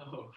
Oh.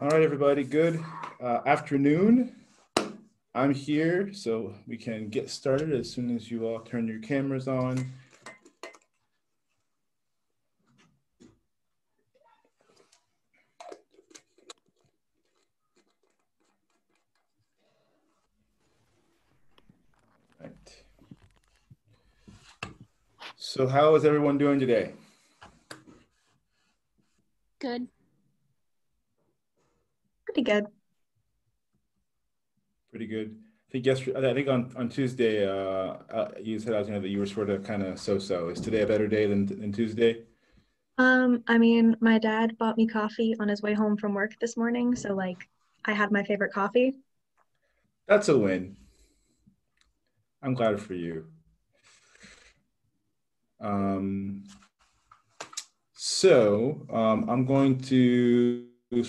All right, everybody, good afternoon. I'm here so we can get started as soon as you all turn your cameras on. So how is everyone doing today? Good. Pretty good. Pretty good. I think on Tuesday, you said that you were sort of kind of so-so. Is today a better day than Tuesday? I mean, my dad bought me coffee on his way home from work this morning, so like I had my favorite coffee. That's a win. I'm glad for you. Um, I'm going to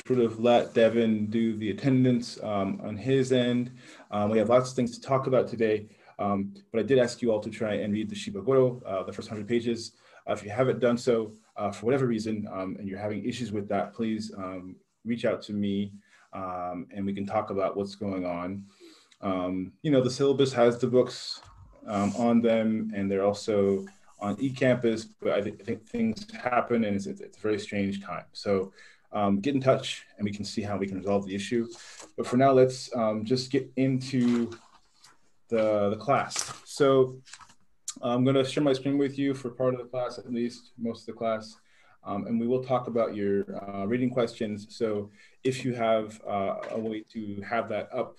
sort of let Devin do the attendance on his end. We have lots of things to talk about today, but I did ask you all to try and read the Shibagoro, the first 100 pages. If you haven't done so, for whatever reason, and you're having issues with that, please reach out to me and we can talk about what's going on. The syllabus has the books on them, and they're also on eCampus, but I think things happen and it's a very strange time. So get in touch and we can see how we can resolve the issue. But for now, let's just get into the class. So I'm going to share my screen with you for part of the class, at least most of the class. And we will talk about your reading questions. So if you have a way to have that up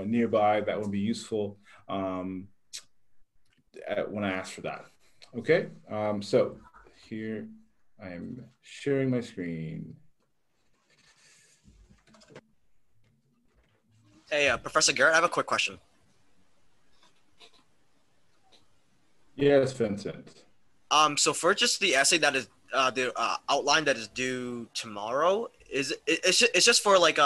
nearby, that would be useful when I ask for that. Okay, so here I am sharing my screen. Hey, Professor Garrett, I have a quick question. Yes, Vincent. So for just the essay that is the outline that is due tomorrow, it's just for like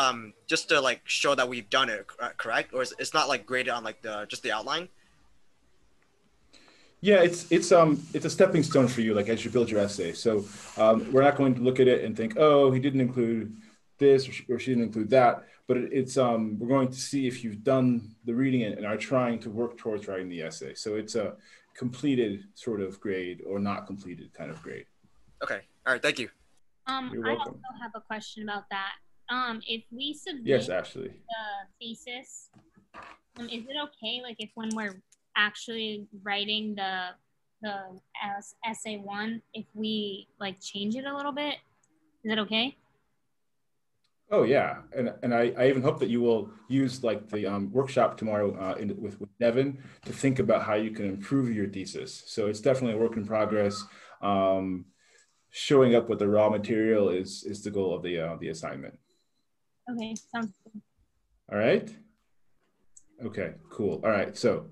just to like show that we've done it, correct? Or it's not like graded on like just the outline? Yeah, it's a stepping stone for you, like as you build your essay. So we're not going to look at it and think, oh, he didn't include this or she didn't include that. But we're going to see if you've done the reading and are trying to work towards writing the essay. So it's a completed sort of grade or not completed kind of grade. Okay. All right. Thank you. You're I welcome. also have a question about that. If we submit Yes, Ashley. the thesis, is it okay, like if when we're actually writing the essay one, if we like change it a little bit, is it okay? Oh yeah, and I even hope that you will use like the workshop tomorrow with Devin to think about how you can improve your thesis. So it's definitely a work in progress. Showing up with the raw material is the goal of the assignment. Okay, sounds good. All right. Okay, cool. All right, so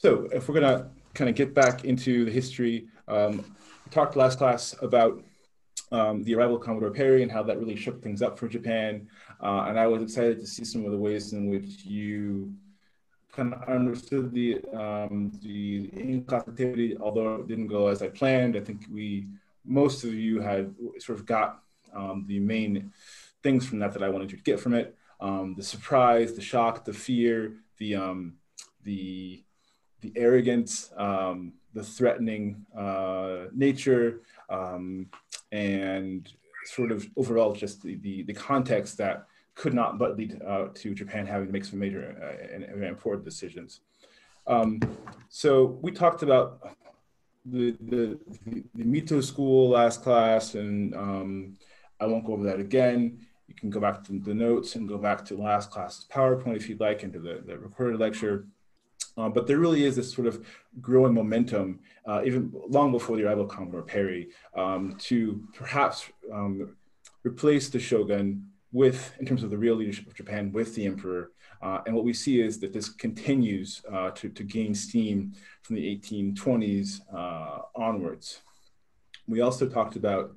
if we're gonna kind of get back into the history, we talked last class about the arrival of Commodore Perry and how that really shook things up for Japan. And I was excited to see some of the ways in which you kind of understood the in-class activity, although it didn't go as I planned. I think most of you had sort of got the main things from that I wanted you to get from it. The surprise, the shock, the fear, the arrogance, the threatening nature, and sort of overall just the context that could not but lead to Japan having to make some major and important decisions. So we talked about the Mito school last class, and I won't go over that again. You can go back to the notes and go back to last class's PowerPoint if you'd like, into the recorded lecture. But there really is this sort of growing momentum, even long before the arrival of Commodore Perry, to perhaps replace the shogun in terms of the real leadership of Japan, with the emperor. And what we see is that this continues to gain steam from the 1820s onwards. We also talked about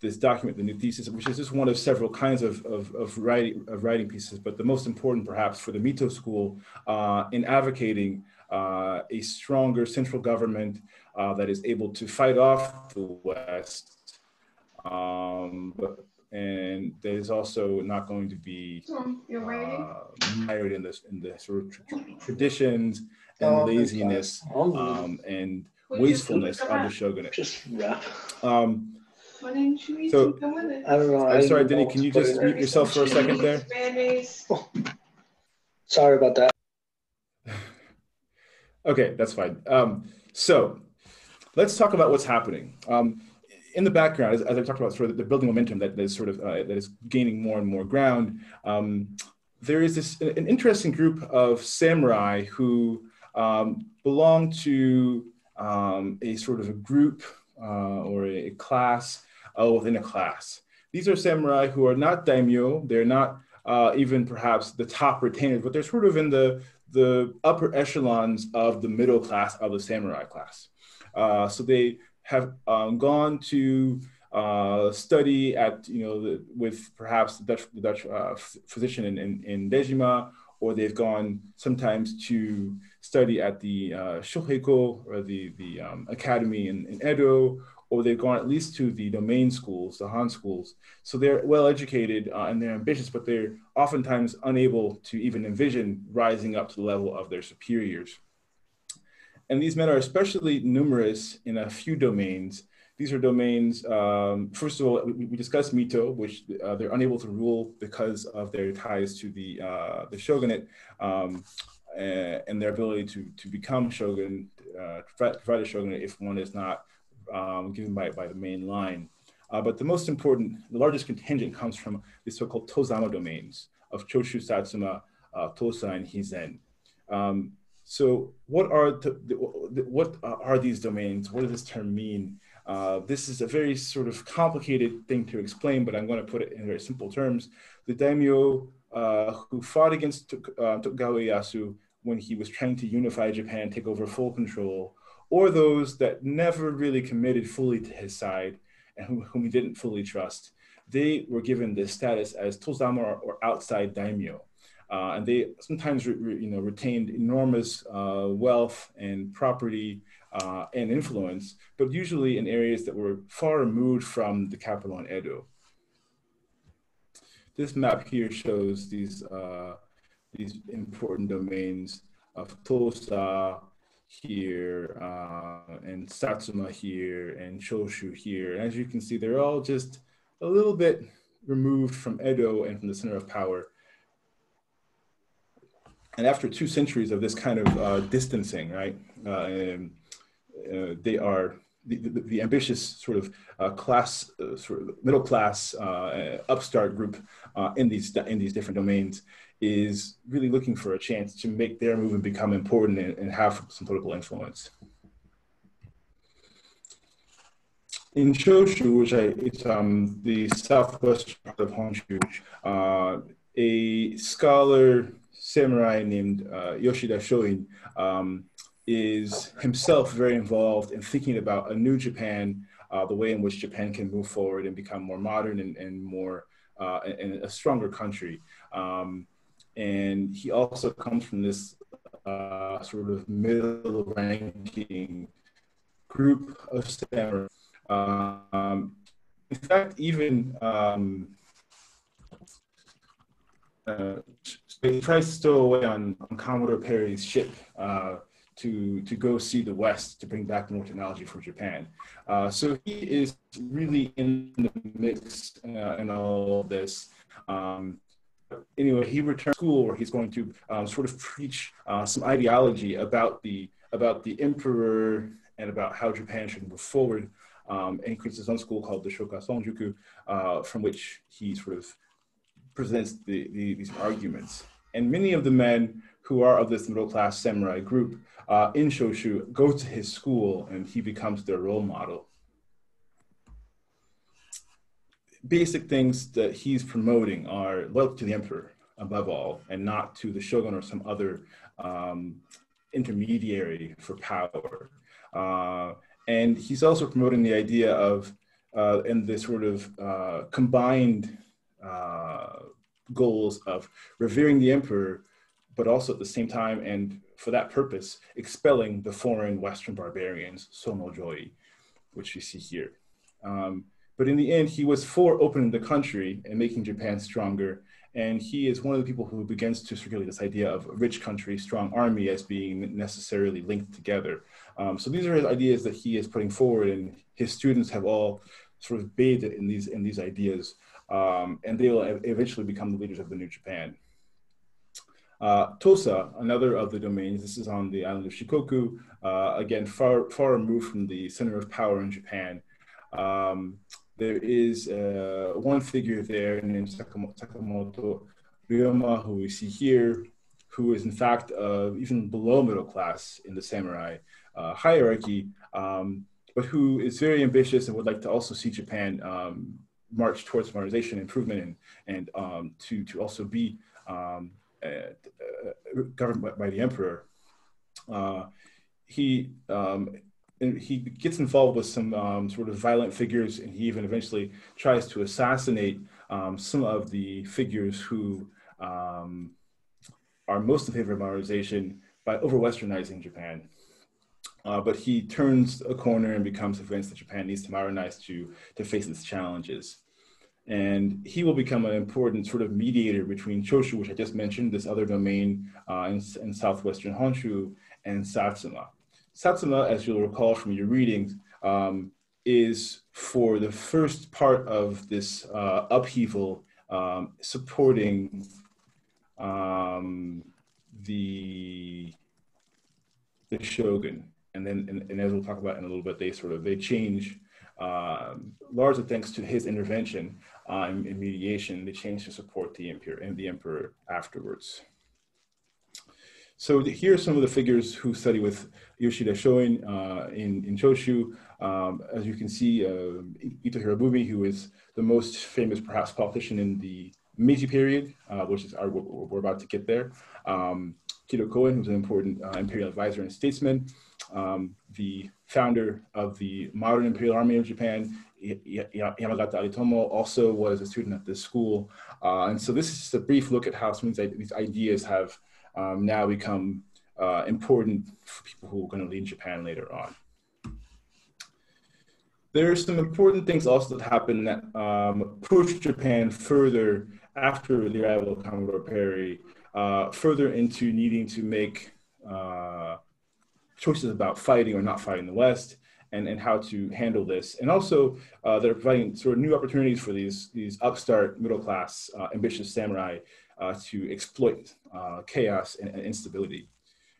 this document, the new thesis, which is just one of several kinds of writing pieces, but the most important perhaps for the Mito school in advocating a stronger central government that is able to fight off the West, and that is also not going to be mired in the sort of traditions and laziness and wastefulness of the shogunate. So, I don't know. I'm sorry, Denny, can you just mute yourself for a second there? Sorry about that. Okay, that's fine. So let's talk about what's happening. In the background, as I talked about, sort of the building momentum that is sort of that is gaining more and more ground. There is an interesting group of samurai who belong to a sort of a group or a class within a class. These are samurai who are not daimyo. They're not even perhaps the top retainers, but they're sort of in the upper echelons of the middle class of the samurai class. So they have gone to study at, with perhaps the Dutch physician in Dejima, or they've gone sometimes to study at the Shoheiko, or the academy in Edo, or they've gone at least to the domain schools, the Han schools. So they're well educated and they're ambitious, but they're oftentimes unable to even envision rising up to the level of their superiors. And these men are especially numerous in a few domains. These are domains, first of all, we discussed Mito, which they're unable to rule because of their ties to the shogunate and their ability to become shogun, provide a shogunate if one is not given by the main line. But the most important, the largest contingent comes from the so-called Tozama domains of Choshu, Satsuma, Tosa, and Hizen. So what are these domains? What does this term mean? This is a very sort of complicated thing to explain, but I'm going to put it in very simple terms. The daimyo who fought against Tokugawa Ieyasu when he was trying to unify Japan, take over full control, or those that never really committed fully to his side and whom he didn't fully trust, they were given this status as Tozama or outside daimyo. And they sometimes retained enormous wealth and property and influence, but usually in areas that were far removed from the capital in Edo. This map here shows these important domains of Tosa here, and Satsuma here, and Choshu here. And as you can see, they're all just a little bit removed from Edo and from the center of power. And after 2 centuries of this kind of distancing, right, they are the ambitious sort of class, sort of middle class upstart group in these different domains is really looking for a chance to make their movement become important and have some political influence. In Choshu, which it's the southwest part of Honshu, a scholar samurai named Yoshida Shoin is himself very involved in thinking about a new Japan, the way in which Japan can move forward and become more modern and more and a stronger country. And he also comes from this sort of middle ranking group of samurai. In fact, even he tries to stow away on Commodore Perry's ship to go see the West, to bring back more technology for Japan. So he is really in the mix in all of this. Anyway, he returns to school where he's going to sort of preach some ideology about the emperor and about how Japan should move forward. And he creates his own school called the Shoka Sonjuku, from which he sort of presents these arguments. And many of the men who are of this middle-class samurai group in Shoshu go to his school, and he becomes their role model. Basic things that he's promoting are loyalty to the emperor above all, and not to the shogun or some other intermediary for power. And he's also promoting the idea of, and this sort of combined goals of revering the emperor, but also at the same time, and for that purpose, expelling the foreign Western barbarians, Somojoi, which you see here. But in the end, he was for opening the country and making Japan stronger. And he is one of the people who begins to circulate this idea of a rich country, strong army as being necessarily linked together. So these are his ideas that he is putting forward, and his students have all sort of bathed in these ideas. And they will eventually become the leaders of the new Japan. Tosa, another of the domains, this is on the island of Shikoku, again, far removed from the center of power in Japan. There is one figure there named Sakamoto Ryoma, who we see here, who is in fact even below middle class in the samurai hierarchy, but who is very ambitious and would like to also see Japan march towards modernization, improvement, and to also be governed by the emperor. He gets involved with some sort of violent figures, and he even eventually tries to assassinate some of the figures who are most in favor of modernization by over-westernizing Japan. But he turns a corner and becomes convinced that Japan needs to modernize to face its challenges. And he will become an important sort of mediator between Choshu, which I just mentioned, this other domain in southwestern Honshu, and Satsuma. Satsuma, as you'll recall from your readings, is for the first part of this upheaval supporting the shogun. And then, and as we'll talk about in a little bit, they change, largely thanks to his intervention in mediation. They change to support the emperor afterwards. So here are some of the figures who study with Yoshida Shoin in Choshu. As you can see, Ito Hirobumi, who is the most famous, perhaps, politician in the Meiji period, which is we're about to get there. Kido Koen, who's an important imperial advisor and statesman, the founder of the modern Imperial Army of Japan. Yamagata Aritomo also was a student at this school. And so this is just a brief look at how some of these ideas have now become important for people who are going to lead Japan later on. There are some important things also that happen that push Japan further after the arrival of Commodore Perry, further into needing to make choices about fighting or not fighting the West, and how to handle this. And also, they're providing sort of new opportunities for these upstart, middle-class, ambitious samurai to exploit chaos and instability.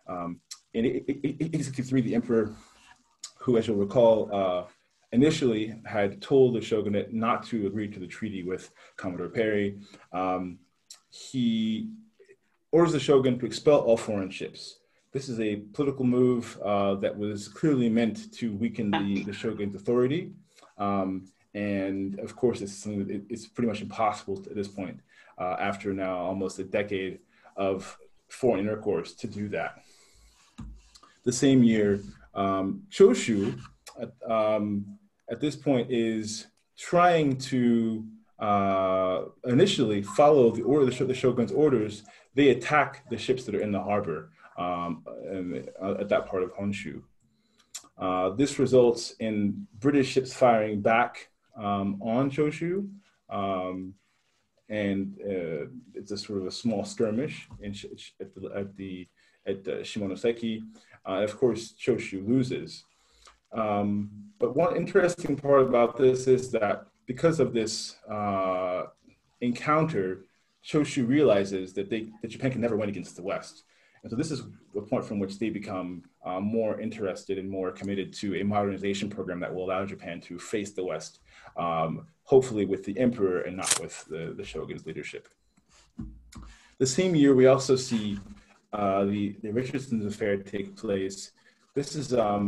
In 1863, the emperor, who, as you'll recall, initially had told the shogunate not to agree to the treaty with Commodore Perry, he orders the shogun to expel all foreign ships. This is a political move that was clearly meant to weaken the shogun's authority. And of course, it's something that it's pretty much impossible at this point, after now almost a decade of foreign intercourse, to do that. The same year, Choshu, at this point, is trying to initially follow the shogun's orders. They attack the ships that are in the harbor at that part of Honshu. This results in British ships firing back on Choshu, and it's a sort of a small skirmish at Shimonoseki. Of course, Choshu loses. But one interesting part about this is that because of this encounter, Choshu realizes that Japan can never win against the West. And so this is the point from which they become more interested and more committed to a modernization program that will allow Japan to face the West, hopefully with the emperor and not with the shogun's leadership. The same year, we also see the Richardson's affair take place. This is a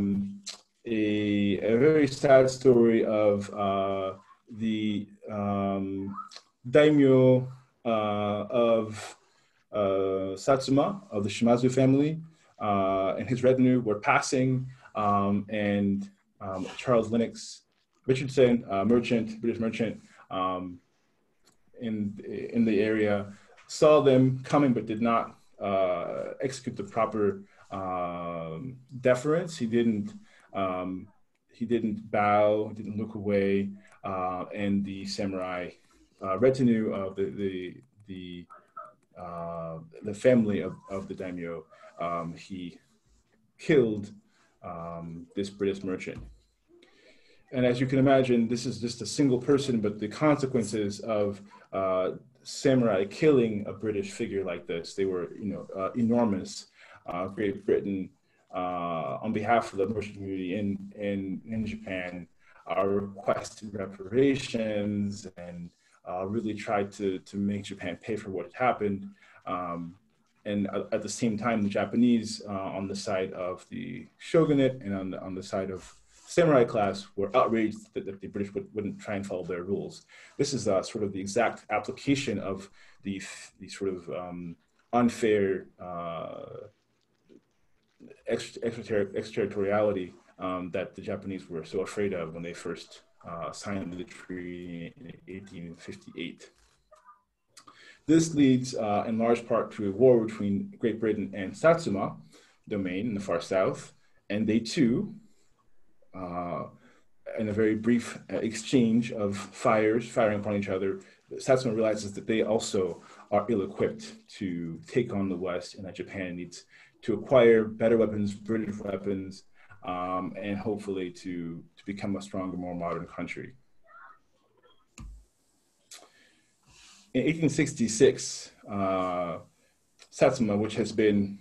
very sad story of the daimyo of Satsuma, of the Shimazu family, and his retinue were passing, and Charles Lennox Richardson, British merchant, in the area, saw them coming but did not execute the proper deference. He didn't bow, didn't look away, and the samurai retinue of the family of the daimyo, he killed this British merchant. And as you can imagine, this is just a single person, but the consequences of samurai killing a British figure like this. They were, enormous. Great Britain, on behalf of the merchant community in Japan, requested reparations and really tried to make Japan pay for what had happened. And at the same time, the Japanese, on the side of the shogunate and on the side of samurai class, were outraged that the British wouldn't try and follow their rules. This is sort of the exact application of the sort of unfair extraterritoriality that the Japanese were so afraid of when they first signed the treaty in 1858. This leads in large part to a war between Great Britain and Satsuma domain in the far south, and they too, in a very brief exchange of firing upon each other, Satsuma realizes that they also are ill-equipped to take on the West, and that Japan needs to acquire better weapons, British weapons, and hopefully to become a stronger, more modern country. In 1866, Satsuma, which has been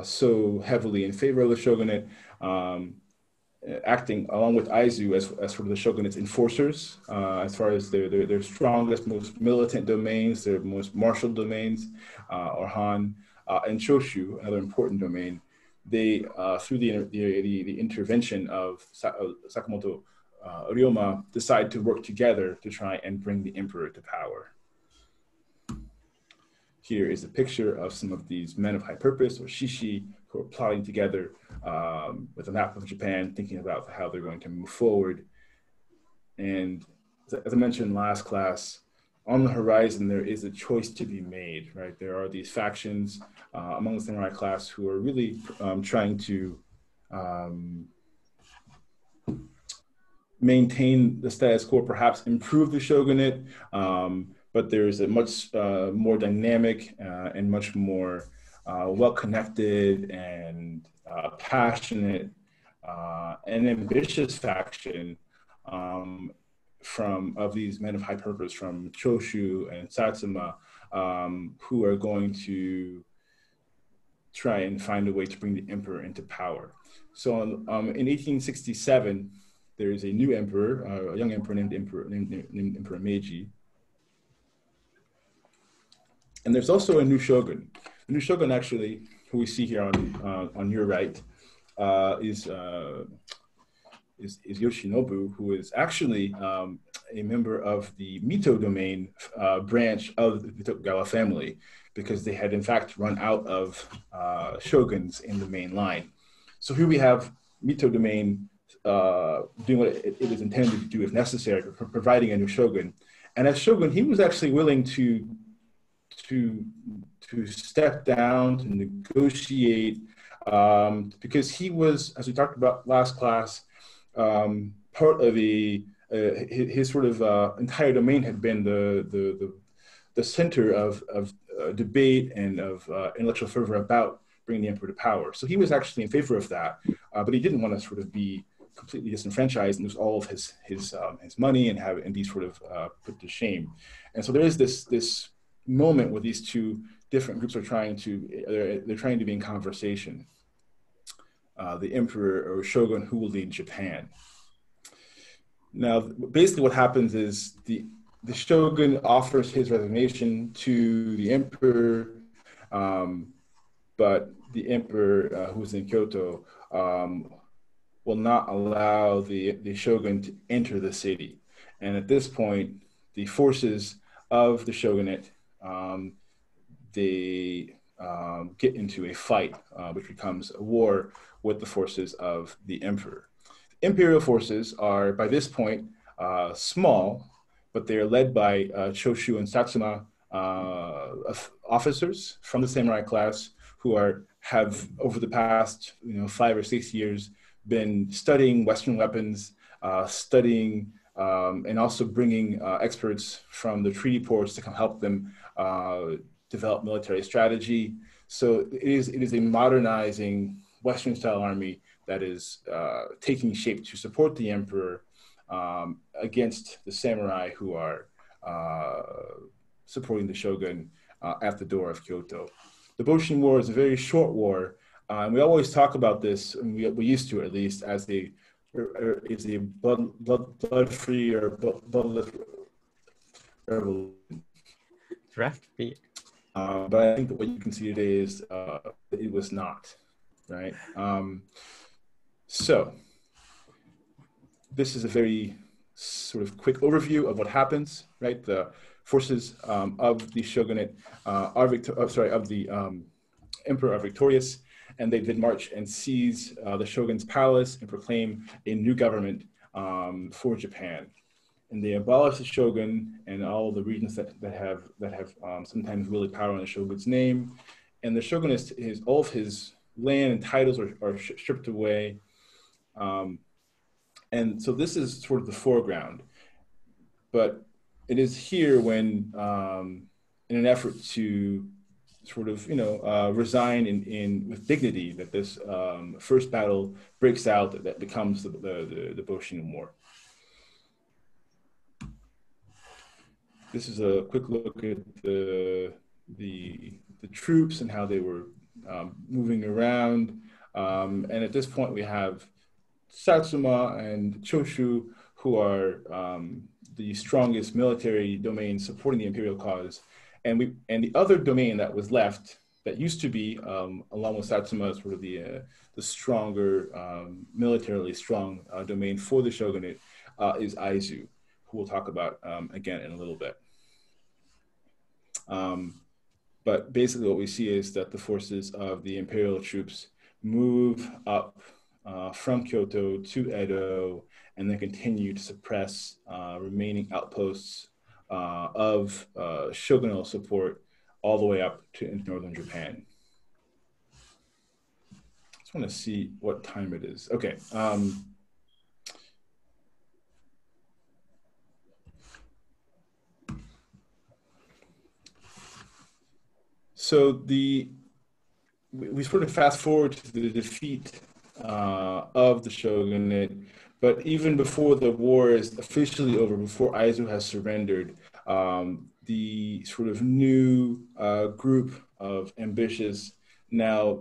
so heavily in favor of the shogunate, acting along with Aizu as sort of the shogunate's enforcers, as far as their strongest, most militant domains, their most martial domains, or Han, and Choshu, another important domain. They, through the intervention of Sakamoto Ryoma, decide to work together to try and bring the emperor to power. Here is a picture of some of these men of high purpose, or shishi, who are plotting together with a map of Japan, thinking about how they're going to move forward. And as I mentioned last class, on the horizon, there is a choice to be made, right? There are these factions among the samurai class who are really trying to maintain the status quo, perhaps improve the shogunate, but there's a much more dynamic and much more well-connected and passionate and ambitious faction of these men of high purpose from Choshu and Satsuma, who are going to try and find a way to bring the emperor into power. So in 1867, there is a new emperor, a young emperor named Emperor Meiji. And there's also a new shogun. The new shogun, actually, who we see here on your right, is Yoshinobu, who is actually a member of the Mito domain branch of the Tokugawa family, because they had in fact run out of shoguns in the main line. So here we have Mito domain doing what it is intended to do if necessary, providing a new shogun. And as shogun, he was actually willing to step down, to negotiate, because he was, as we talked about last class, part of his sort of entire domain had been the center of debate and of intellectual fervor about bringing the emperor to power. So he was actually in favor of that, but he didn't want to sort of be completely disenfranchised and lose all of his money and be sort of put to shame. And so there is this moment where these two different groups are trying to be in conversation. The emperor or shogun who will lead Japan. Now, basically what happens is the shogun offers his resignation to the emperor, but the emperor, who's in Kyoto, will not allow the shogun to enter the city. And at this point, the forces of the shogunate, they get into a fight, which becomes a war with the forces of the emperor. The imperial forces are, by this point, small, but they are led by Choshu and Satsuma officers from the samurai class who have over the past 5 or 6 years been studying Western weapons, studying and also bringing experts from the treaty ports to come help them develop military strategy. So it is a modernizing Western-style army that is taking shape to support the emperor against the samurai who are supporting the shogun at the door of Kyoto. The Boshin War is a very short war, and we always talk about this, and we used to at least, as a blood-free or bloodless revolution. Draft-free. But I think that what you can see today is it was not, right? So this is a very sort of quick overview of what happens, right? The forces of the shogunate of the emperor are victorious, and they did march and seize the shogun's palace and proclaim a new government for Japan. And they abolish the shogun and all the regions that have sometimes wielded power in the shogun's name. And the shogun all of his land and titles are stripped away. And so this is sort of the foreground. But it is here when, in an effort to sort of, resign with dignity, that this first battle breaks out that becomes the Boshin War. This is a quick look at the troops and how they were moving around. And at this point, we have Satsuma and Choshu, who are the strongest military domain supporting the imperial cause. And the other domain that was left, that used to be, along with Satsuma, sort of the stronger, militarily strong domain for the shogunate, is Aizu, who we'll talk about again in a little bit. But basically what we see is that the forces of the imperial troops move up from Kyoto to Edo, and then continue to suppress remaining outposts of shogunal support all the way up to northern Japan. I just want to see what time it is. Okay. So we sort of fast forward to the defeat of the shogunate, but even before the war is officially over, before Aizu has surrendered, the sort of new group of ambitious, now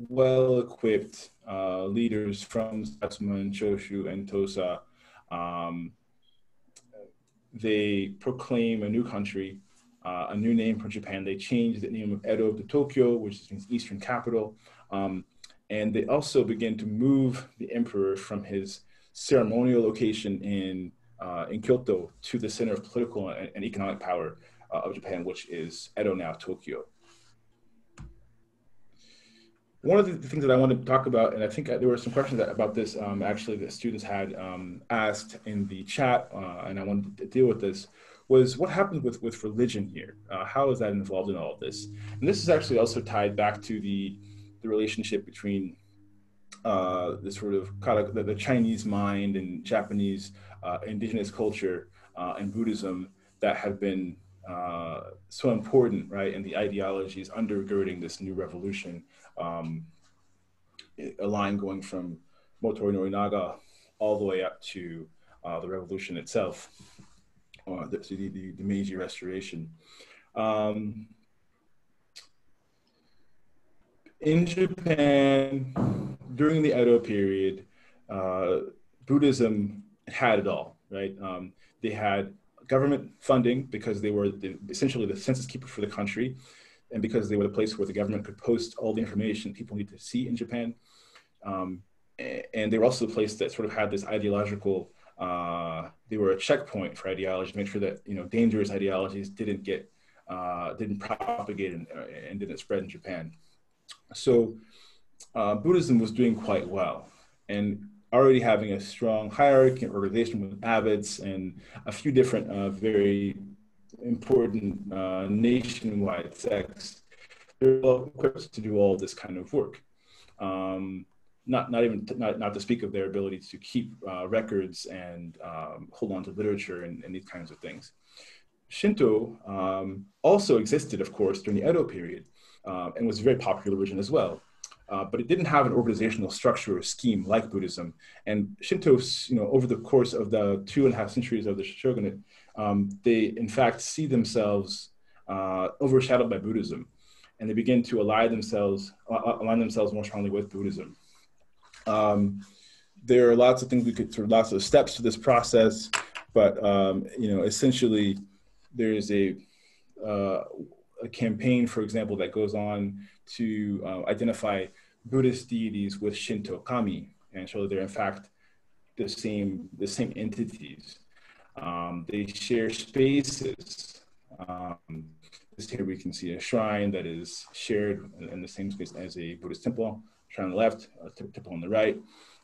well-equipped leaders from Satsuma and Choshu and Tosa, they proclaim a new country, a new name for Japan. They changed the name of Edo to Tokyo, which means Eastern capital. And they also begin to move the emperor from his ceremonial location in Kyoto to the center of political and economic power of Japan, which is Edo, now Tokyo. One of the things that I want to talk about, and I think there were some questions about this actually that students had asked in the chat, and I wanted to deal with this, was what happened with religion here? How is that involved in all of this? And this is actually also tied back to the relationship between the sort of the Chinese mind and Japanese indigenous culture and Buddhism that have been so important, right? And the ideologies undergirding this new revolution, a line going from Motoori Norinaga all the way up to the revolution itself, the Meiji Restoration. In Japan, during the Edo period, Buddhism had it all, right? They had government funding because they were essentially the census keeper for the country, and because they were the place where the government could post all the information people need to see in Japan. And they were also the place that sort of had this ideological, they were a checkpoint for ideology to make sure that, dangerous ideologies didn't propagate and didn't spread in Japan. So Buddhism was doing quite well, and already having a strong hierarchy and organization with abbots and a few different very important nationwide sects. They're well equipped to do all this kind of work. Not to speak of their ability to keep records and hold on to literature and these kinds of things. Shinto also existed, of course, during the Edo period, and was a very popular religion as well. But it didn't have an organizational structure or scheme like Buddhism. And Shinto, over the course of the 2.5 centuries of the shogunate, they in fact see themselves overshadowed by Buddhism, and they begin to align themselves more strongly with Buddhism. There are lots of things lots of steps to this process, but essentially, there is a campaign, for example, that goes on to identify Buddhist deities with Shinto kami, and show that they're in fact the same entities. They share spaces. Here we can see a shrine that is shared in the same space as a Buddhist temple. Shrine on the left, a temple on the right.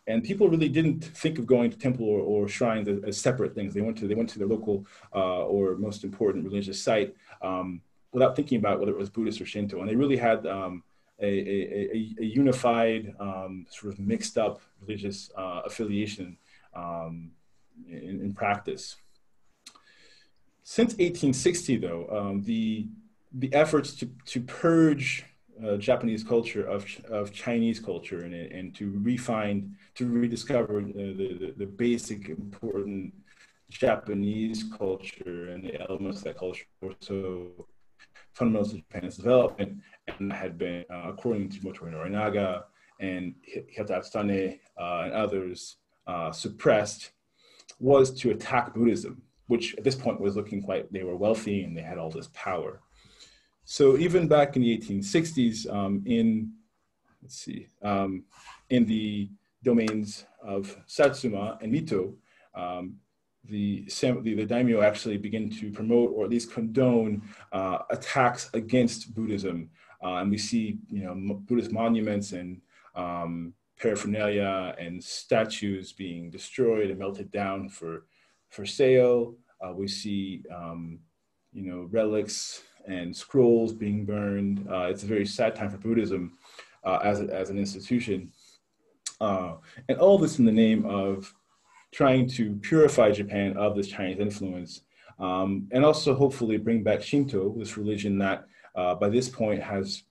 And people really didn't think of going to temple or shrines as separate things. They went to their local or most important religious site without thinking about whether it was Buddhist or Shinto. And they really had a unified, sort of mixed up religious affiliation in practice. Since 1860, though, the efforts to purge Japanese culture of Chinese culture and to rediscover the basic important Japanese culture and the elements of that culture were so fundamental to Japan's development, and had been, according to Motoori Norinaga and Hitatsune and others, suppressed, was to attack Buddhism, which at this point was looking like they were wealthy and they had all this power. So even back in the 1860s, in the domains of Satsuma and Mito, the daimyo actually begin to promote or at least condone attacks against Buddhism, and we see Buddhist monuments and paraphernalia and statues being destroyed and melted down for sale. We see relics and scrolls being burned. It's a very sad time for Buddhism as an institution. And all this in the name of trying to purify Japan of this Chinese influence, and also hopefully bring back Shinto, this religion that by this point has,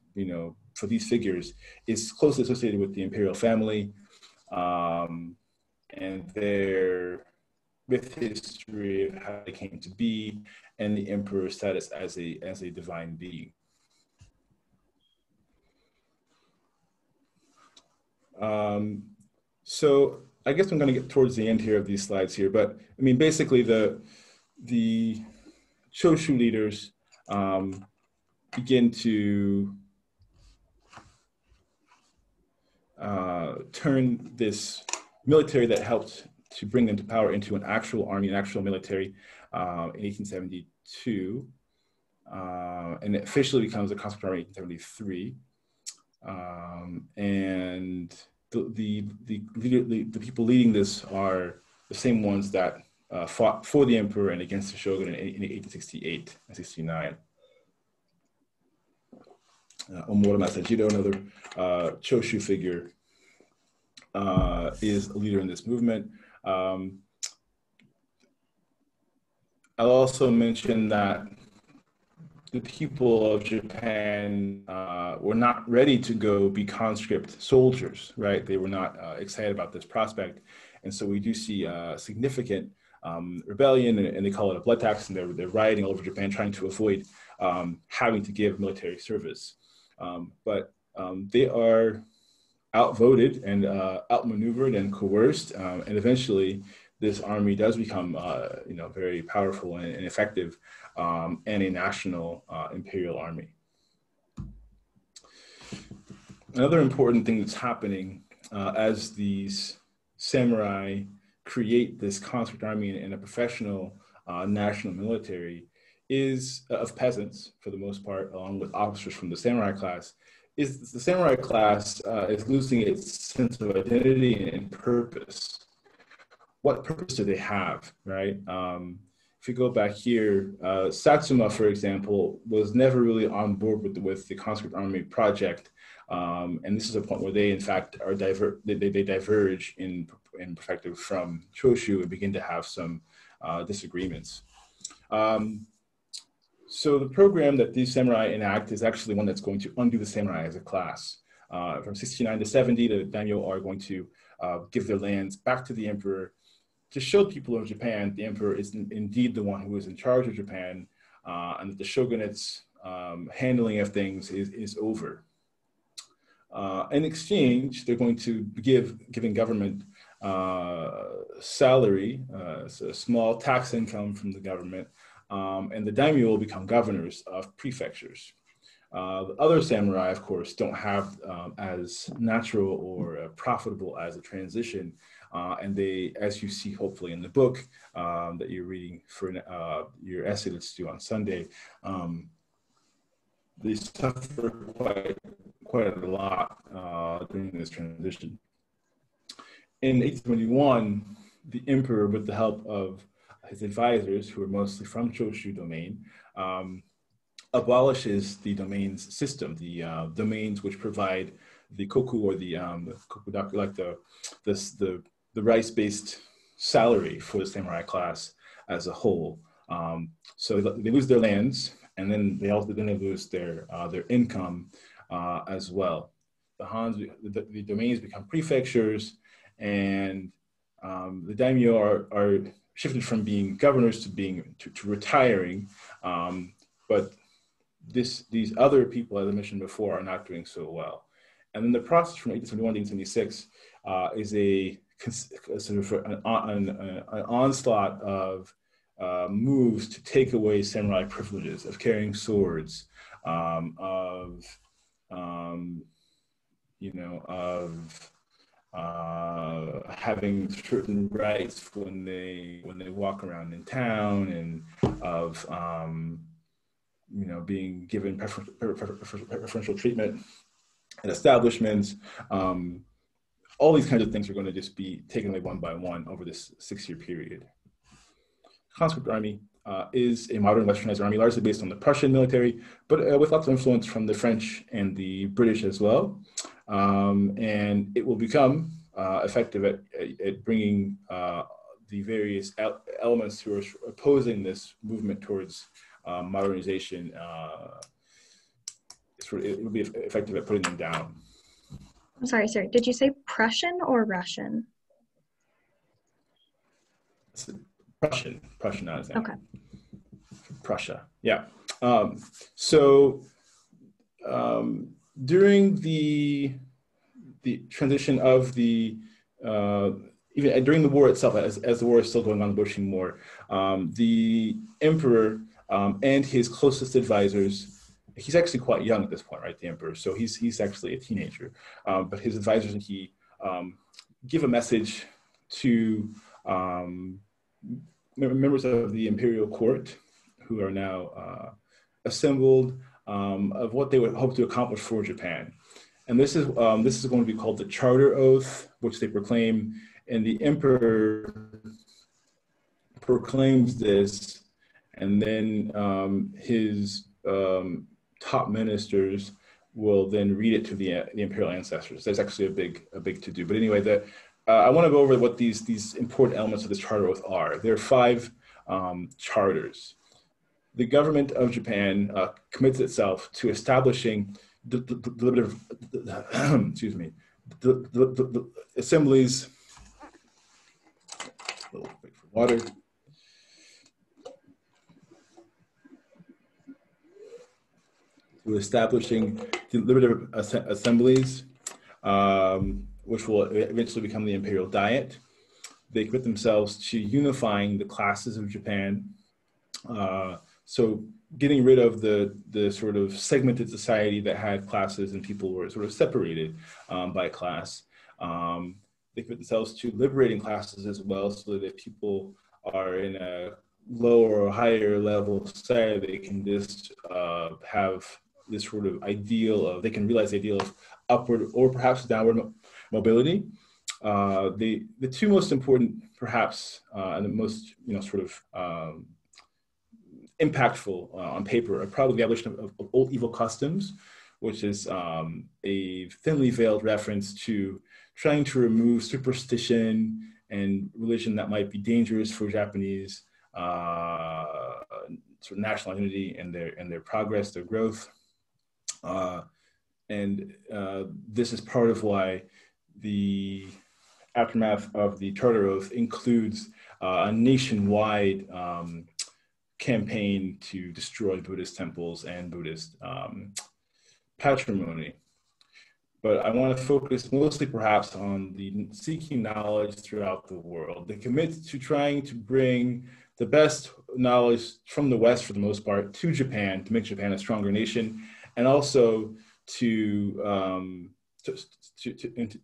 for these figures, is closely associated with the imperial family, and with history of how they came to be and the emperor's status as a divine being. So I guess I'm going to get towards the end here of these slides here, but I mean, basically the Choshu leaders begin to turn this military that helped to bring them to power into an actual army, an actual military in 1872, and it officially becomes a conscript army in 1873. And the people leading this are the same ones that fought for the emperor and against the shogun in 1868 and 69. Omura Masajiro, another Choshu figure, is a leader in this movement. I'll also mention that the people of Japan were not ready to go be conscript soldiers, right? They were not excited about this prospect. And so we do see significant rebellion, and they call it a blood tax, and they're rioting all over Japan trying to avoid having to give military service. But they are outvoted and outmaneuvered and coerced, and eventually this army does become very powerful and effective, and a national imperial army. Another important thing that's happening as these samurai create this conscript army and a professional national military is of peasants, for the most part, along with officers from the samurai class, is the samurai class is losing its sense of identity and purpose. What purpose do they have, right? If you go back here, Satsuma, for example, was never really on board with the conscript army project. And this is a point where they, in fact, are they diverge in perspective from Choshu and begin to have some disagreements. So the program that these samurai enact is actually one that's going to undo the samurai as a class. From 69 to 70, the daimyo are going to give their lands back to the emperor to show the people of Japan the emperor is indeed the one who is in charge of Japan, and that the shogunate's handling of things is over. In exchange, they're going to giving government salary, so a small tax income from the government, and the daimyo will become governors of prefectures. The other samurai, of course, don't have as natural or profitable as a transition. And they, as you see, hopefully in the book that you're reading for your essay that's due on Sunday, they suffer quite a lot during this transition. In 1821, the emperor, with the help of his advisors, who are mostly from Choshu domain, abolishes the domains system, the domains which provide the koku, or the kokudaku, like the rice-based salary for the samurai class as a whole. So they lose their lands, and then they lose their income as well. The domains become prefectures, and the daimyo are shifted from being governors to retiring, but these other people, as I mentioned before, are not doing so well. And then the process from 1871 to 1876 is a sort of an onslaught of moves to take away samurai privileges, of carrying swords, of having certain rights when they walk around in town, and of being given preferential treatment at establishments. All these kinds of things are going to just be taken away one by one over this 6-year period. Conscript Army is a modern westernized army, largely based on the Prussian military, but with lots of influence from the French and the British as well. And it will become effective at bringing the various elements who are opposing this movement towards modernization. It will be effective at putting them down. I'm sorry, sir. Did you say Prussian or Russian? Prussian, not that. Okay. Prussia, yeah. During the transition of even during the war itself, as the war is still going on, the Boshin War, the emperor and his closest advisors, he's actually quite young at this point, right, the emperor, so he's actually a teenager, but his advisors and he give a message to members of the imperial court who are now assembled, of what they would hope to accomplish for Japan. And this is going to be called the Charter Oath, which they proclaim, and the emperor proclaims this, and then his top ministers will then read it to the imperial ancestors. That's actually a big to do. But anyway, I want to go over what these important elements of this Charter Oath are. There are 5 charters. The government of Japan commits itself to establishing deliberative assemblies. A little wait for water. To establishing deliberative assemblies, which will eventually become the Imperial Diet. They commit themselves to unifying the classes of Japan. So getting rid of the sort of segmented society that had classes and people were sort of separated by class. They commit themselves to liberating classes as well, so that if people are in a lower or higher level society, they can just have this sort of ideal of, they can realize the ideal of upward or perhaps downward mobility. The 2 most important, perhaps, and the most sort of impactful on paper are probably the abolition of old evil customs, which is a thinly veiled reference to trying to remove superstition and religion that might be dangerous for Japanese sort of national identity and their progress, their growth. This is part of why the aftermath of the Charter Oath includes a nationwide campaign to destroy Buddhist temples and Buddhist patrimony. But I want to focus mostly perhaps on the seeking knowledge throughout the world. They commit to trying to bring the best knowledge from the West, for the most part, to Japan, to make Japan a stronger nation, and also to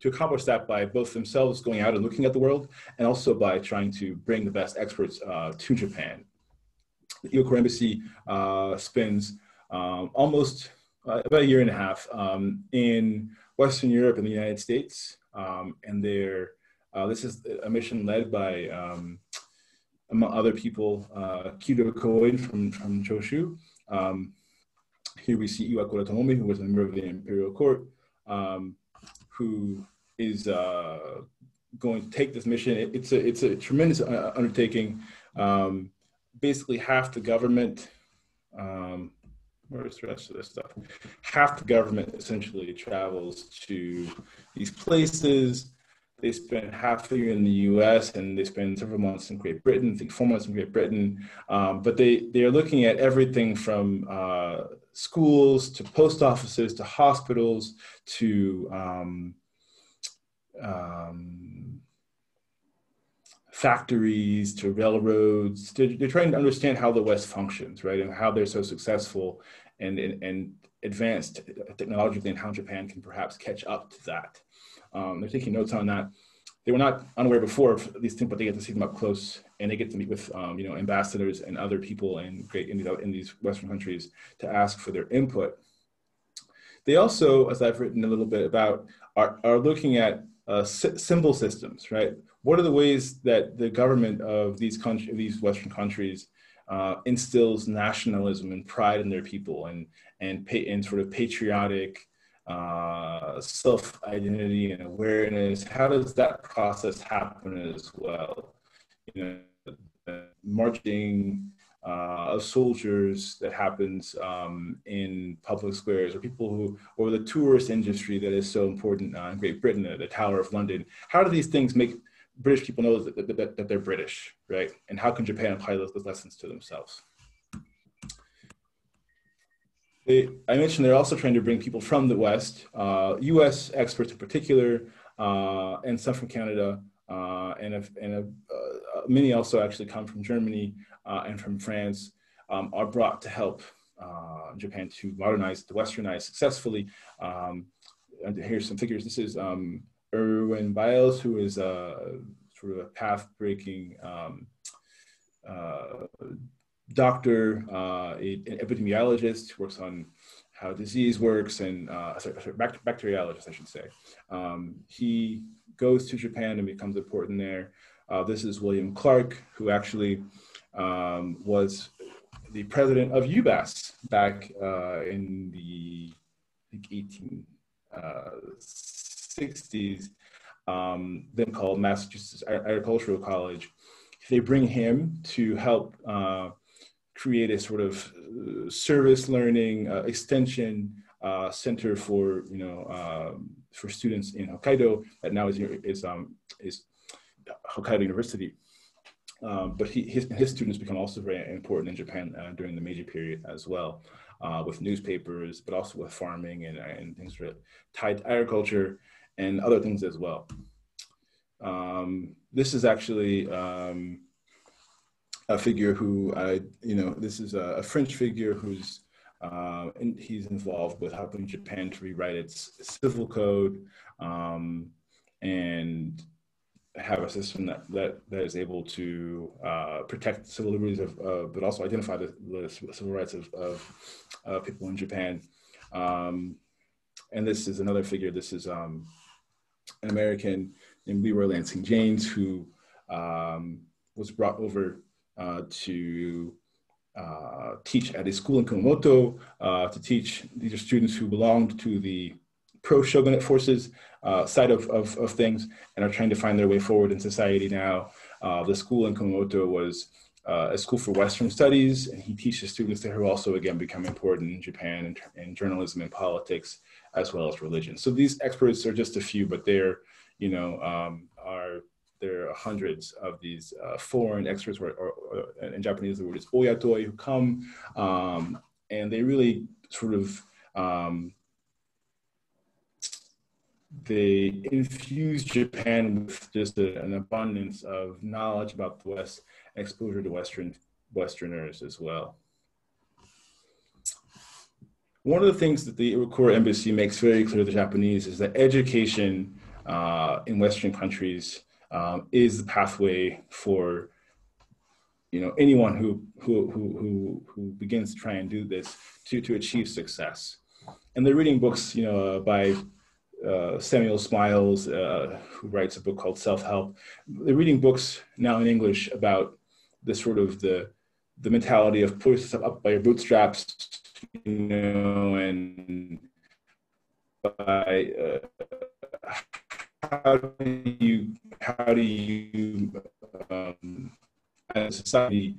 accomplish that by both themselves going out and looking at the world, and also by trying to bring the best experts to Japan. The Iyokuro Embassy spends almost about a year and a half in Western Europe and the United States, and this is a mission led by, among other people, Kido Koen from Choshu. Here we see Iwakura Tomomi, who was a member of the Imperial Court, who is going to take this mission. It's a tremendous undertaking. Basically, half the government, where's the rest of this stuff? Half the government essentially travels to these places. They spend half a year in the US and they spend several months in Great Britain, I think 4 months in Great Britain. But they are looking at everything from schools to post offices to hospitals to factories to railroads. They're trying to understand how the West functions, right? And how they're so successful and advanced technologically, and how Japan can perhaps catch up to that. They're taking notes on that. They were not unaware before of these things, but they get to see them up close, and they get to meet with ambassadors and other people in these Western countries to ask for their input. They also, as I've written a little bit about, are looking at symbol systems, right? What are the ways that the government of these Western countries instills nationalism and pride in their people and sort of patriotic self-identity and awareness? How does that process happen as well? Marching of soldiers that happens in public squares, or the tourist industry that is so important in Great Britain, the Tower of London. How do these things make British people know that they're British, right? And how can Japan apply those lessons to themselves? I mentioned they're also trying to bring people from the West, US experts in particular, and some from Canada, and many also actually come from Germany and from France, are brought to help Japan to modernize, to westernize successfully. And here's some figures. This is Erwin Biles, who is sort of a path-breaking doctor, an epidemiologist who works on how disease works, and bacteriologist, I should say. He goes to Japan and becomes important there. This is William Clark, who actually was the president of UMass back in the, I think, 1860s, then called Massachusetts Agricultural College. They bring him to help create a sort of service learning extension center for students in Hokkaido that now is Hokkaido University. But his students become also very important in Japan during the Meiji period as well, with newspapers, but also with farming and things tied to agriculture and other things as well. This is actually a figure who this is a French figure who's he's involved with helping Japan to rewrite its civil code and have a system that is able to protect civil liberties but also identify the civil rights of people in Japan. And this is another figure. This is an American named Leroy Lansing James, who was brought over to teach at a school in Kumamoto, to teach. These are students who belonged to the pro-shogunate forces side of things and are trying to find their way forward in society now. The school in Kumamoto was a school for Western studies, and he teaches students there who also, again, become important in Japan in journalism and politics, as well as religion. So these experts are just a few, but they're, are there are hundreds of these foreign experts, or in Japanese, the word is oyatoi, who come, and they really sort of, they infuse Japan with just an abundance of knowledge about the West, and exposure to Westerners as well. One of the things that the Iwakura Embassy makes very clear to the Japanese is that education in Western countries is the pathway for anyone who begins to try and do this to achieve success. And they're reading books by Samuel Smiles, who writes a book called Self-Help. They're reading books now in English about the sort of the mentality of push yourself up by your bootstraps, and by how do you as a society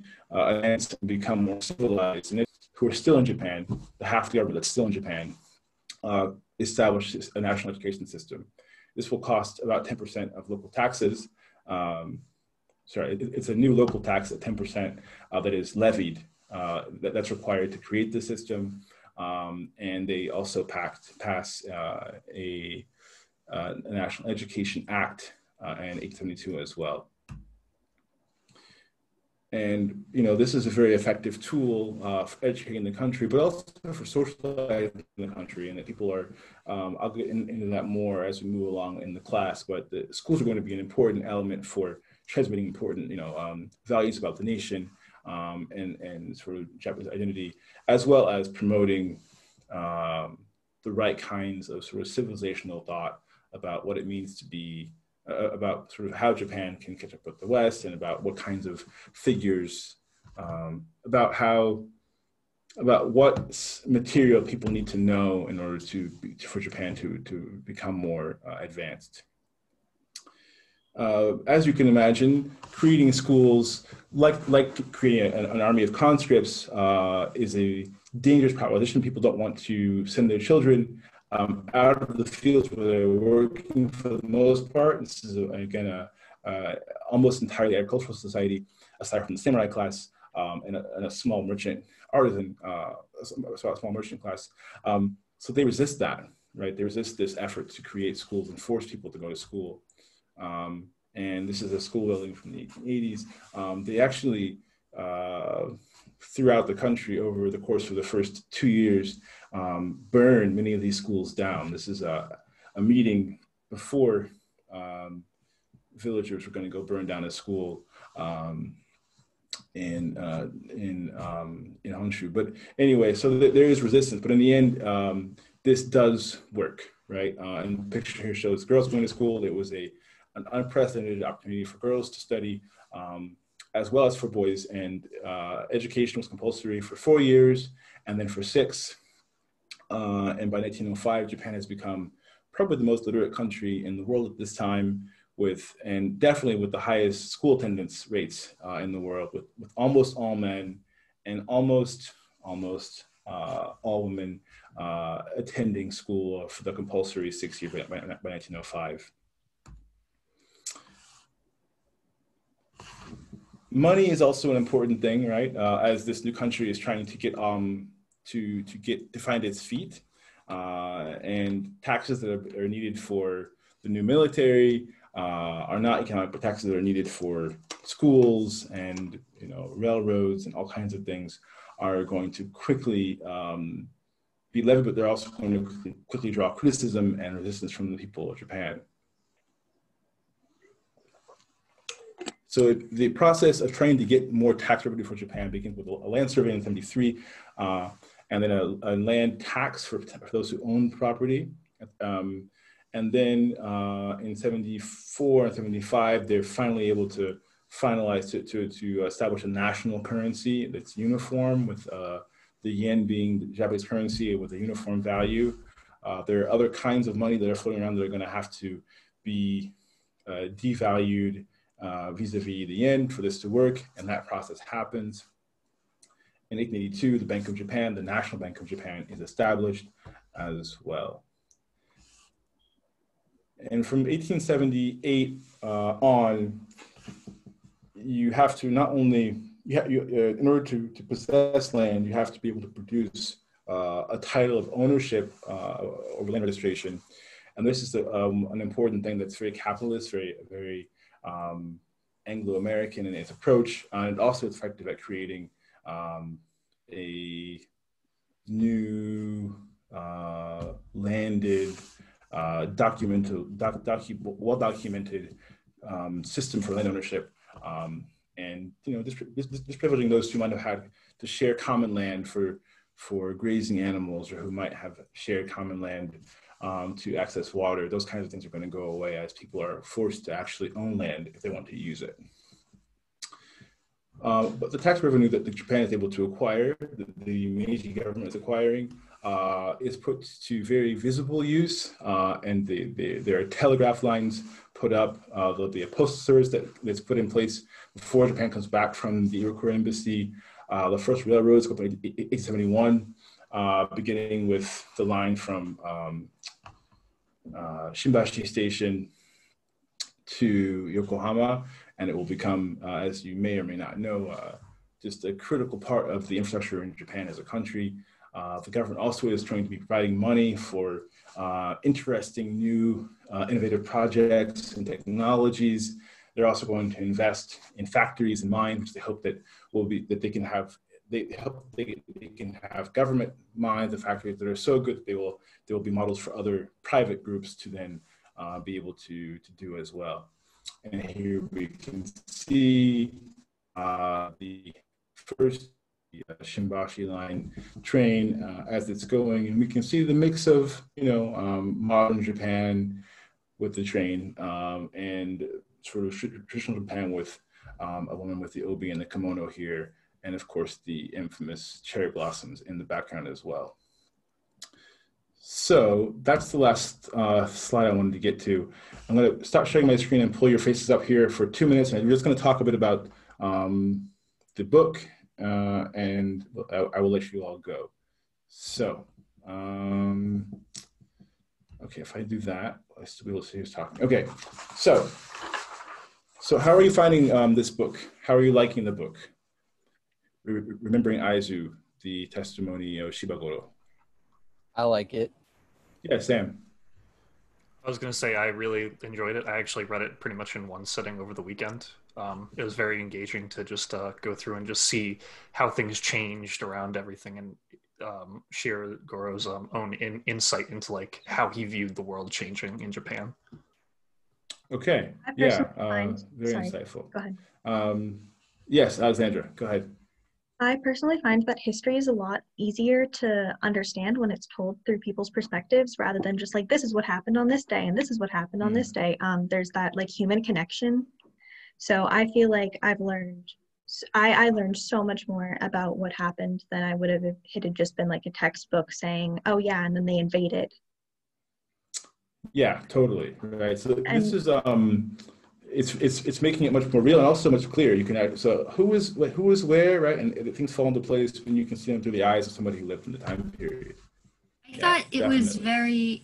become more civilized, and who are still in Japan, the half the government that's still in Japan, establish a national education system. This will cost about 10% of local taxes. It's a new local tax at 10% that is levied, that's required to create the system. And they also pass a National Education Act in 1872 as well. And this is a very effective tool for educating the country, but also for socializing the country. And that people are, I'll get into that more as we move along in the class. But the schools are going to be an important element for transmitting important, values about the nation and sort of Japanese identity, as well as promoting the right kinds of sort of civilizational thought about what it means to be. About sort of how Japan can catch up with the West, and about what kinds of figures, about what material people need to know in order for Japan to become more advanced. As you can imagine, creating schools, like creating an army of conscripts, is a dangerous proposition. People don't want to send their children out of the fields where they're working for the most part. This is, again, almost entirely agricultural society, aside from the samurai class and a small merchant artisan, small merchant class. So they resist that, right? They resist this effort to create schools and force people to go to school. And this is a school building from the 1880s. They actually, throughout the country over the course of the first 2 years, burn many of these schools down. This is a meeting before villagers were going to go burn down a school in Honshu. But anyway, so there is resistance, but in the end, this does work, right? And the picture here shows girls going to school. It was an unprecedented opportunity for girls to study, as well as for boys. And education was compulsory for 4 years, and then for 6. And by 1905, Japan has become probably the most literate country in the world at this time, and definitely with the highest school attendance rates in the world, with almost all men and almost all women attending school for the compulsory 6 years by 1905. Money is also an important thing, right? As this new country is trying to get to find its feet, and taxes that are needed for the new military are not economic, but taxes that are needed for schools and railroads and all kinds of things are going to quickly be levied, but they're also going to quickly draw criticism and resistance from the people of Japan. So the process of trying to get more tax revenue for Japan begins with a land survey in 73, and then a land tax for those who own property. And then in 74 and 75, they're finally able to finalize to establish a national currency that's uniform, with the yen being the Japanese currency with a uniform value. There are other kinds of money that are floating around that are going to have to be devalued vis-a-vis the yen for this to work, and that process happens. In 1882, the Bank of Japan, the National Bank of Japan, is established as well. And from 1878 on, you have to not only, in order to possess land, you have to be able to produce a title of ownership over land registration. And this is an important thing that's very capitalist, very Anglo-American in its approach, and also it's effective at creating a new landed, well-documented system for land ownership. And just privileging those who might have had to share common land for grazing animals, or who might have shared common land to access water. Those kinds of things are going to go away as people are forced to actually own land if they want to use it. But the tax revenue that Japan is able to acquire, the Meiji government is acquiring, is put to very visible use, and there are telegraph lines put up. There'll be a postal service that's put in place before Japan comes back from the Iroquois embassy. The first railroads go up in 1871, beginning with the line from Shimbashi Station to Yokohama, and it will become, as you may or may not know, just a critical part of the infrastructure in Japan as a country. The government also is trying to be providing money for interesting new innovative projects and technologies. They're also going to invest in factories and mines, which they hope that they can have. They hope they can have government mines and factories that are so good that they will be models for other private groups to then be able to do as well. And here we can see the first Shimbashi line train as it's going, and we can see the mix of modern Japan with the train and sort of traditional Japan with a woman with the obi and the kimono here, and of course the infamous cherry blossoms in the background as well. So that's the last slide I wanted to get to. I'm going to stop sharing my screen and pull your faces up here for 2 minutes, and we're just going to talk a bit about the book, and I will let you all go. So, okay, if I do that, I still be able to see who's talking. Okay, so how are you finding this book? How are you liking the book? Remembering Aizu, the testimony of Shibagoro. I like it. Yeah, Sam. I was going to say I really enjoyed it. I actually read it pretty much in one sitting over the weekend. It was very engaging to just go through and just see how things changed around everything, and share Goro's own insight into like how he viewed the world changing in Japan. Okay. Yeah. Very insightful. Go ahead. Yes, Alexandra, go ahead. I personally find that history is a lot easier to understand when it's told through people's perspectives, rather than just like, this is what happened on this day and this is what happened on this day. There's that like human connection. So I feel like I learned so much more about what happened than I would have if it had just been like a textbook saying, oh yeah, and then they invaded. Yeah, totally. Right. So this is it's making it much more real and also much clearer. You can so who was where, right? And things fall into place when you can see them through the eyes of somebody who lived in the time period. I thought it was very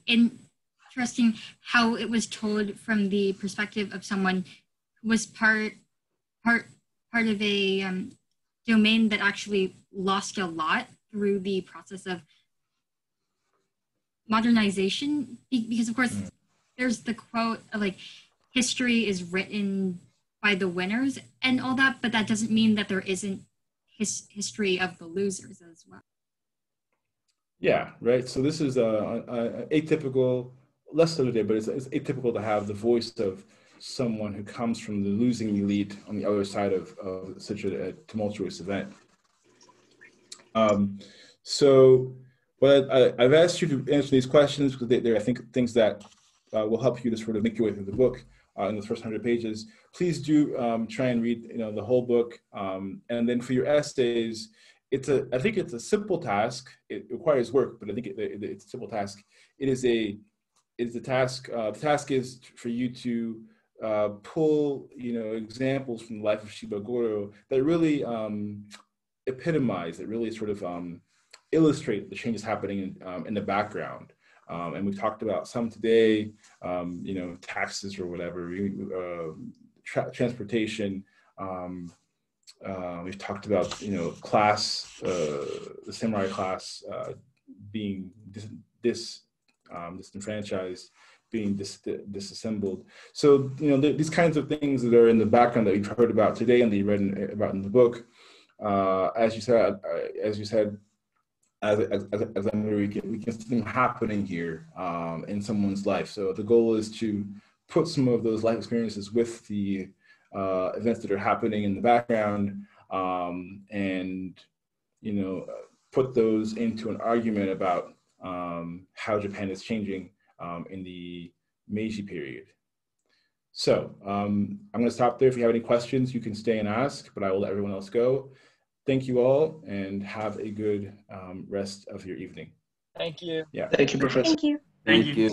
interesting how it was told from the perspective of someone who was part of a domain that actually lost a lot through the process of modernization, because of course there's the quote of like, history is written by the winners and all that, but that doesn't mean that there isn't history of the losers as well. Yeah, right. So this is atypical, less so today, but it's atypical to have the voice of someone who comes from the losing elite on the other side of such a tumultuous event. So, but I've asked you to answer these questions because they're, I think, things that will help you to sort of make your way through the book in the first 100 pages. Please do try and read, the whole book, and then for your essays, I think it's a simple task. It requires work, but I think it's a simple task. It's a task. The task is for you to pull, examples from the life of Shibagoro that really epitomize, that really sort of illustrate the changes happening in the background. And we've talked about some today, taxes or whatever, transportation. We've talked about, class, the samurai class being disenfranchised, being disassembled. So, these kinds of things that are in the background that we've heard about today and that you read about in the book, as you said, as we can see them happening here in someone's life. So the goal is to put some of those life experiences with the events that are happening in the background, and put those into an argument about how Japan is changing in the Meiji period. So I'm going to stop there. If you have any questions, you can stay and ask, but I will let everyone else go. Thank you all, and have a good rest of your evening. Thank you. Yeah. Thank you, Professor. Thank you. Thank you.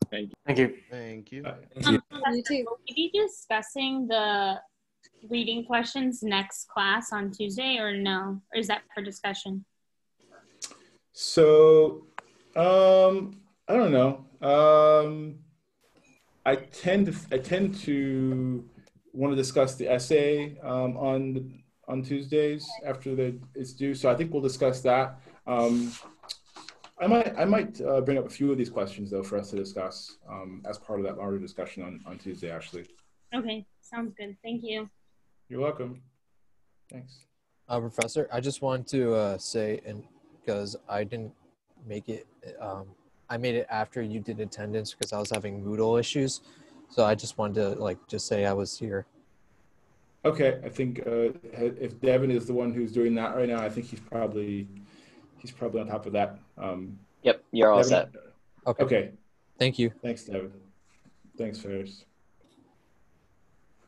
Thank you. Thank you. Thank you. You too. Will we be discussing the reading questions next class on Tuesday, or no? Or is that for discussion? So, I don't know. I tend to want to discuss the essay on Tuesdays after it's due. So I think we'll discuss that. I might bring up a few of these questions though for us to discuss as part of that larger discussion on Tuesday, actually. Okay, sounds good. Thank you. You're welcome. Thanks. Professor, I just want to say, and because I didn't make it, I made it after you did attendance because I was having Moodle issues. So I just wanted to just say I was here. Okay, I think if Devin is the one who's doing that right now, I think he's probably on top of that. Yep, you're all Devin, set. Okay. Thank you. Thanks, Devin. Thanks, Ferris.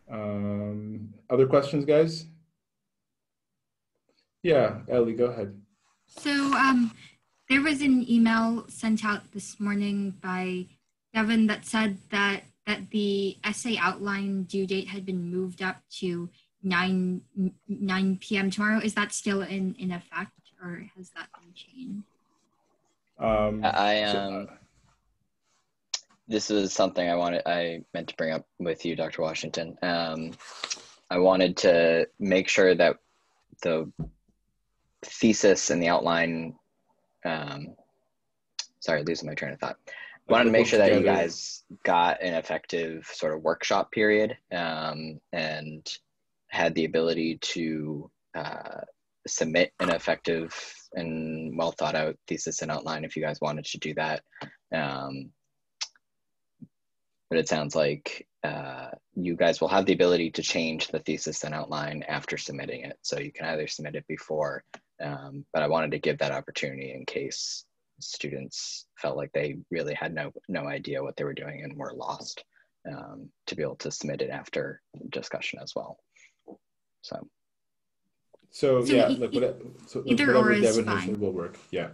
Other questions, guys? Yeah, Ellie, go ahead. So there was an email sent out this morning by Devin that said that the essay outline due date had been moved up to 9 p.m. tomorrow. Is that still in effect, or has that been changed? This was something I meant to bring up with you, Dr. Washington. I wanted to make sure that the thesis and the outline, sorry, losing my train of thought. I wanted to make sure that you guys got an effective sort of workshop period and had the ability to submit an effective and well thought out thesis and outline if you guys wanted to do that. But it sounds like you guys will have the ability to change the thesis and outline after submitting it. So you can either submit it before, but I wanted to give that opportunity in case students felt like they really had no idea what they were doing and were lost, to be able to submit it after discussion as well. So yeah, either or is Devin fine. Will work. Yeah.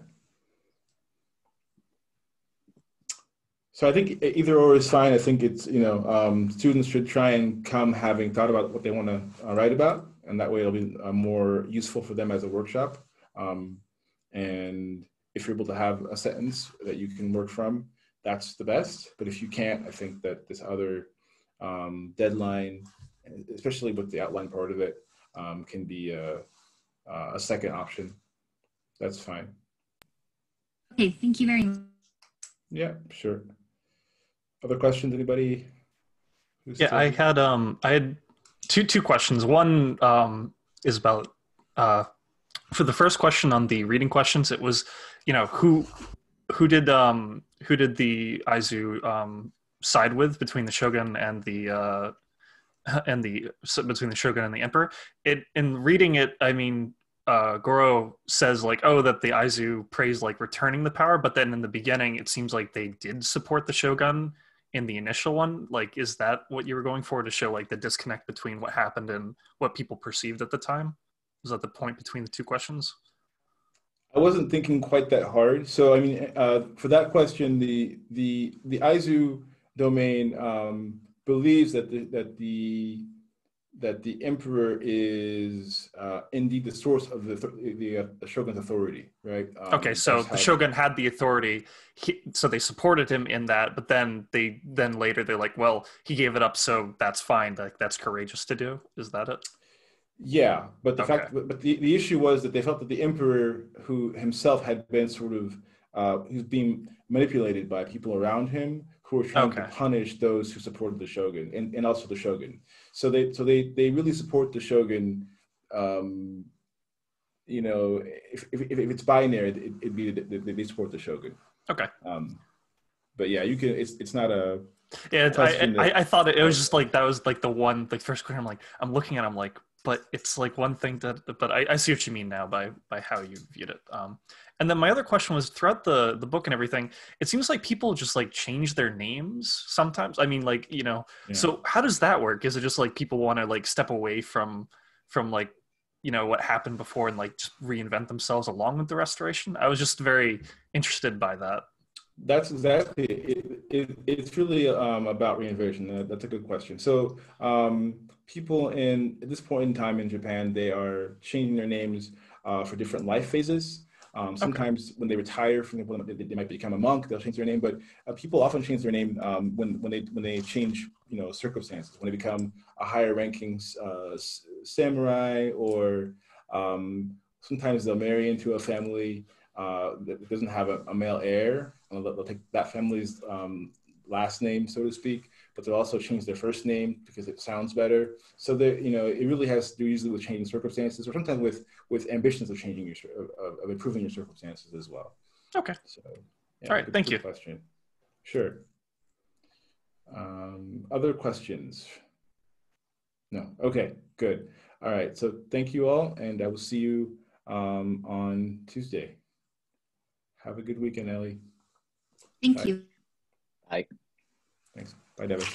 So I think either or is fine. I think it's, students should try and come having thought about what they want to write about, and that way it'll be more useful for them as a workshop. And if you're able to have a sentence that you can work from, that's the best. But if you can't, I think that this other deadline, especially with the outline part of it, can be a second option. That's fine. Okay, thank you very much. Yeah, sure. Other questions, anybody? Yeah, I had two questions. One is about for the first question on the reading questions. It was, who did the Aizu side with between the shogun and the between the shogun and the emperor? In reading it, I mean, Goro says that the Aizu praised returning the power, but then in the beginning it seems like they did support the shogun in the initial one. Is that what you were going for, to show the disconnect between what happened and what people perceived at the time? Was that the point between the two questions? I wasn't thinking quite that hard. So I mean, for that question, the Aizu domain believes that the that the emperor is indeed the source of the shogun's authority, right? Okay, so that's the how- shogun had the authority, so they supported him in that. But then later they're like, well, he gave it up, so that's fine. Like that's courageous to do. Is that it? Yeah, but the Okay. fact, but the issue was that they felt that the emperor, who himself had been sort of, he was being manipulated by people around him who were trying to Okay. punish those who supported the shogun and also the shogun. So they really support the shogun. You know, if it's binary, it'd be that they support the shogun. Okay. But yeah, you can. It's not a. Yeah, question that- I thought it was just like that was like the one like first question. I'm like I'm looking at it, I'm like, but it's like one thing that. But I see what you mean now by how you viewed it. And then my other question was throughout the book and everything, it seems like people just like change their names sometimes. I mean, like Yeah. So how does that work? Is it just like people want to like step away from like what happened before and like just reinvent themselves along with the restoration? I was just very interested by that. That's exactly it. It's really about reinvention. That's a good question. So people at this point in time in Japan, they are changing their names for different life phases. Sometimes when they retire, for example, they might become a monk. They'll change their name, but people often change their name when they change circumstances. When they become a higher ranking samurai, or sometimes they'll marry into a family that doesn't have a male heir. They'll take that family's last name, so to speak, but they'll also change their first name because it sounds better. So it really has to do usually with changing circumstances, or sometimes with ambitions of changing of improving your circumstances as well. Okay. So, yeah, all right. Thank you. Question. Sure. Other questions? No. Okay. Good. All right. So thank you all, and I will see you on Tuesday. Have a good weekend, Ellie. Thank Bye. you. Bye. Thanks. Bye, Devin.